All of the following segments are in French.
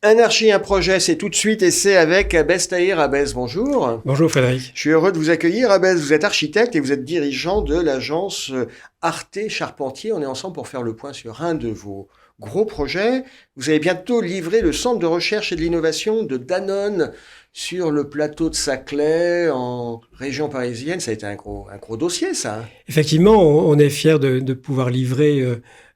Anarchie, un projet, c'est tout de suite et c'est avec Abès Tahir. Abès, bonjour. Bonjour Frédéric. Je suis heureux de vous accueillir. Abès, vous êtes architecte et vous êtes dirigeant de l'agence Arte Charpentier. On est ensemble pour faire le point sur un de vos gros projets. Vous allez bientôt livrer le centre de recherche et de l'innovation de Danone sur le plateau de Saclay, en région parisienne. Ça a été un gros dossier, ça. Effectivement, on est fiers de pouvoir livrer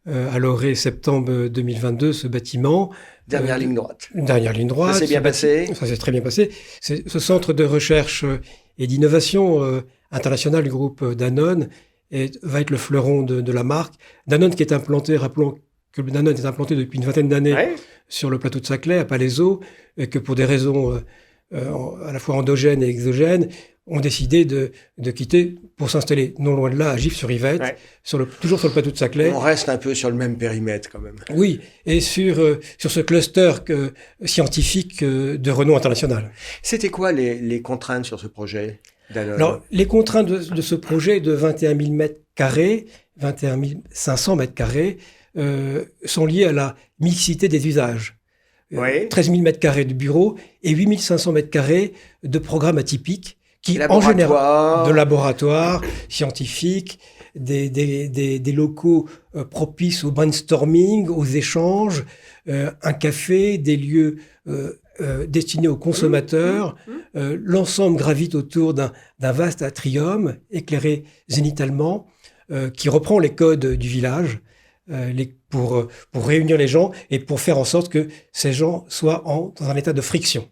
à l'orée septembre 2022 ce bâtiment. Dernière ligne droite. Dernière ligne droite. Ça s'est bien passé. Ça s'est très bien passé. Ce centre de recherche et d'innovation international du groupe Danone va être le fleuron de la marque. Danone qui est implanté, rappelons que Danone est implanté depuis une vingtaine d'années sur le plateau de Saclay, à Palaiseau, et que pour des raisons à la fois endogènes et exogènes, ont décidé de quitter pour s'installer non loin de là, à Gif-sur-Yvette, toujours sur le plateau de Saclay. On reste un peu sur le même périmètre quand même. Oui, et sur ce cluster scientifique de renom international. C'était quoi les contraintes sur ce projet Danone? Alors, les contraintes de ce projet de 21 000 mètres carrés, 21 500 mètres carrés, sont liées à la mixité des usages. 13 000 mètres carrés de bureaux et 8 500 mètres carrés de programmes atypiques qui, en général, de laboratoires scientifiques, des locaux propices au brainstorming, aux échanges, un café, des lieux destinés aux consommateurs. L'ensemble gravite autour d'un vaste atrium éclairé zénithalement qui reprend les codes du village pour réunir les gens et pour faire en sorte que ces gens soient dans un état de friction.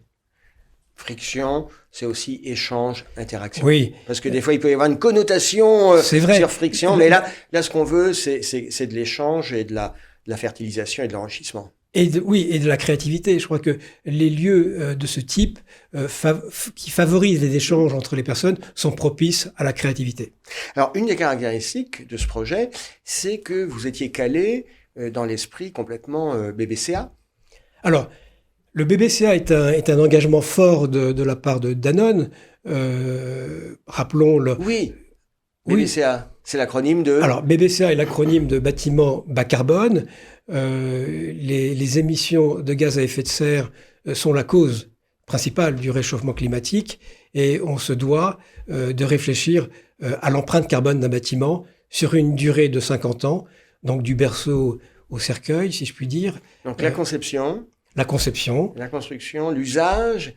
Friction, c'est aussi échange, interaction. Oui. Parce que des fois, il peut y avoir une connotation sur friction, mais là, ce qu'on veut, c'est de l'échange et de la fertilisation et de l'enrichissement. Et de la créativité. Je crois que les lieux de ce type qui favorisent les échanges entre les personnes sont propices à la créativité. Alors, une des caractéristiques de ce projet, c'est que vous étiez calé dans l'esprit complètement BBCA. Alors, le BBCA est un engagement fort de la part de Danone. Rappelons-le. Oui, BBCA, c'est l'acronyme de... Alors, BBCA est l'acronyme de bâtiment bas carbone. Les émissions de gaz à effet de serre sont la cause principale du réchauffement climatique et on se doit de réfléchir à l'empreinte carbone d'un bâtiment sur une durée de 50 ans, donc du berceau au cercueil, si je puis dire. Donc la conception, la construction, l'usage,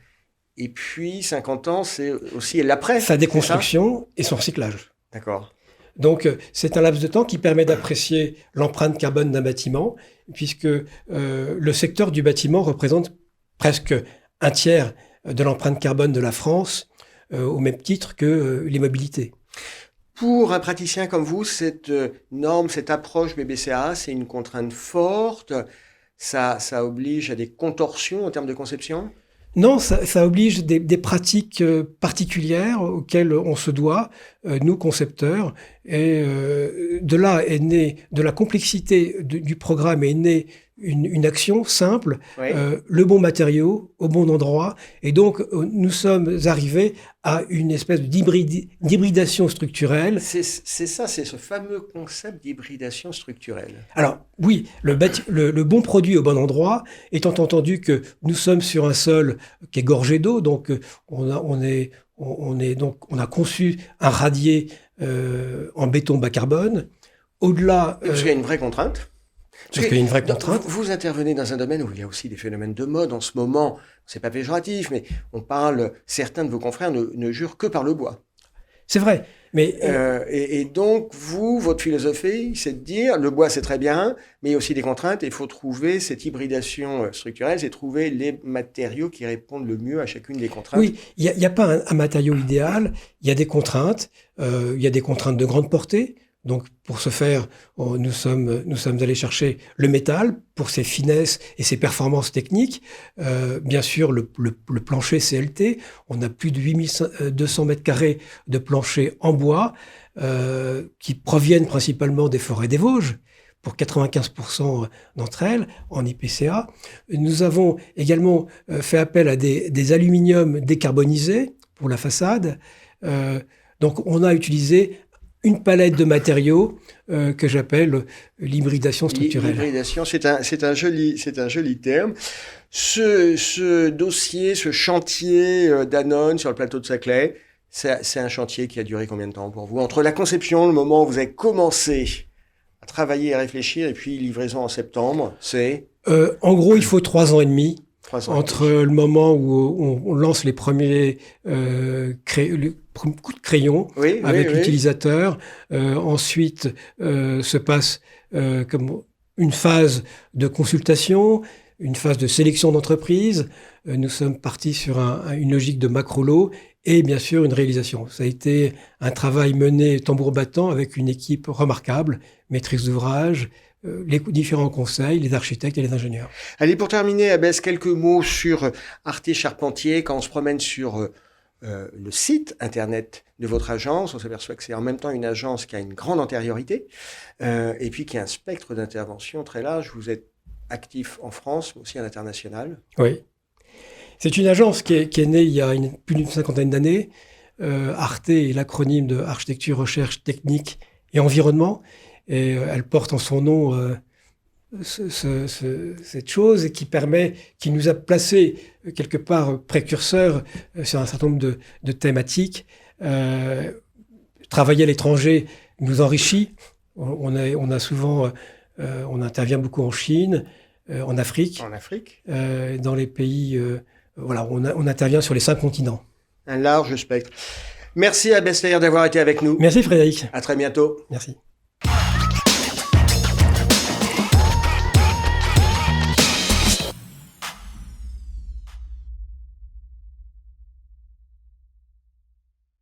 et puis 50 ans, c'est aussi l'après. Sa déconstruction et son recyclage. D'accord. Donc, c'est un laps de temps qui permet d'apprécier l'empreinte carbone d'un bâtiment, puisque le secteur du bâtiment représente presque un tiers de l'empreinte carbone de la France, au même titre que les mobilités. Pour un praticien comme vous, cette norme, cette approche BBCA, c'est une contrainte forte. Ça oblige à des contorsions en termes de conception ? Non, ça oblige des pratiques particulières auxquelles on se doit, nous concepteurs, et de là est née, de la complexité du programme est née une action simple, le bon matériau au bon endroit, et donc nous sommes arrivés à une espèce d'hybridation structurelle. C'est ça, c'est ce fameux concept d'hybridation structurelle. Alors oui, le bon produit au bon endroit, étant entendu que nous sommes sur un sol qui est gorgé d'eau, donc on a conçu un radier en béton bas carbone. Au-delà, parce qu'il y a une vraie contrainte. Parce qu'il y a une vraie contrainte. Vous intervenez dans un domaine où il y a aussi des phénomènes de mode en ce moment. C'est pas péjoratif, mais certains de vos confrères ne jurent que par le bois. C'est vrai. Mais et donc, votre philosophie, c'est de dire, le bois, c'est très bien, mais il y a aussi des contraintes, et il faut trouver cette hybridation structurelle, c'est trouver les matériaux qui répondent le mieux à chacune des contraintes. Oui, il n'y a pas un matériau idéal, il y a des contraintes, il y a des contraintes de grande portée. Donc, pour ce faire, nous sommes allés chercher le métal pour ses finesses et ses performances techniques. Bien sûr, le plancher CLT. On a plus de 8200 mètres carrés de plancher en bois qui proviennent principalement des forêts des Vosges, pour 95% d'entre elles, en IPCA. Nous avons également fait appel à des aluminiums décarbonisés pour la façade. Donc, on a utilisé une palette de matériaux que j'appelle l'hybridation structurelle. L'hybridation, c'est un joli terme. Ce dossier, ce chantier Danone sur le plateau de Saclay, c'est un chantier qui a duré combien de temps pour vous? Entre la conception, le moment où vous avez commencé à travailler et à réfléchir, et puis livraison en septembre, c'est En gros, il faut 3 ans et demi. 3 ans. Entre le moment où on lance les premiers coups de crayon avec l'utilisateur, ensuite se passe comme une phase de consultation, une phase de sélection d'entreprise. Nous sommes partis sur une logique de macro-lot et bien sûr une réalisation. Ça a été un travail mené tambour battant avec une équipe remarquable, maîtrise d'ouvrage, les différents conseils, les architectes et les ingénieurs. Allez, pour terminer, Abbès, quelques mots sur Arte Charpentier. Quand on se promène sur le site internet de votre agence, on s'aperçoit que c'est en même temps une agence qui a une grande antériorité et puis qui a un spectre d'intervention très large. Vous êtes actif en France, mais aussi à l'international. Oui. C'est une agence qui est née il y a plus d'une 50aine d'années. Arte est l'acronyme de Architecture, Recherche, Technique et Environnement. Et elle porte en son nom cette chose et qui nous a placé quelque part précurseurs sur un certain nombre de thématiques. Travailler à l'étranger nous enrichit. On intervient beaucoup en Chine, en Afrique. En Afrique. Dans les pays, on intervient sur les 5 continents. Un large spectre. Merci Abbès Lair d'avoir été avec nous. Merci Frédéric. À très bientôt. Merci.